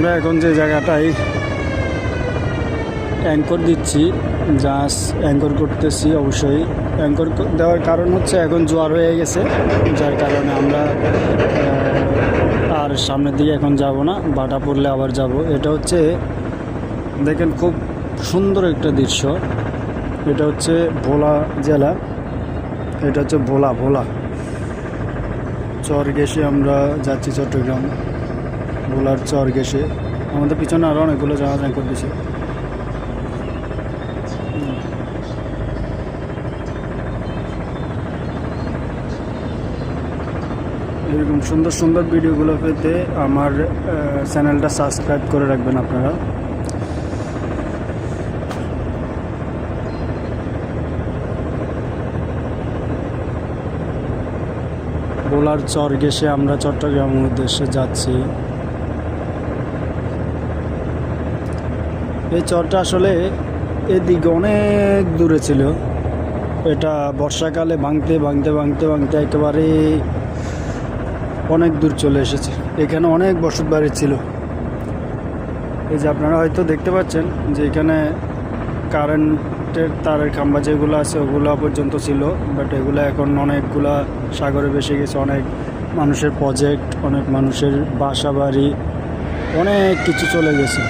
আমরা এখন যে জায়গাটায় অ্যাঙ্কর দিচ্ছি, জাহাজ অ্যাঙ্কর করতেছি, অবশ্যই অ্যাঙ্কর দেওয়ার কারণ হচ্ছে এখন জোয়ার হয়ে গেছে, যার কারণে আমরা আর সামনের দিকে এখন যাব না, বাটা পড়লে আবার যাব। এটা হচ্ছে দেখেন খুব সুন্দর একটা দৃশ্য। এটা হচ্ছে ভোলা জেলা, এটা হচ্ছে ভোলা চর ঘেঁষে আমরা যাচ্ছি চট্টগ্রাম। ভোলার চর ঘেঁষে আমাদের পিছনে আরও অনেকগুলো জাহাজ অ্যাঙ্কর দিছে। এরকম সুন্দর সুন্দর ভিডিওগুলো পেতে আমার চ্যানেলটা সাবস্ক্রাইব করে রাখবেন আপনারা। ভোলার চর ঘেঁষে আমরা চট্টগ্রামের উদ্দেশ্যে যাচ্ছি। এই চরটা আসলে এদিকে অনেক দূরে ছিল, এটা বর্ষাকালে ভাঙতে একেবারে অনেক দূর চলে এসেছে। এখানে অনেক বসত বাড়ি ছিল। এই যে আপনারা হয়তো দেখতে পাচ্ছেন যে এখানে কারেন্টের তারের খাম্বা যেগুলো আছে ওগুলো পর্যন্ত ছিল, বাট এগুলো এখন অনেকগুলা সাগরে ভেসে গেছে। অনেক মানুষের প্রজেক্ট, অনেক মানুষের বাসা বাড়ি, অনেক কিছু চলে গেছে।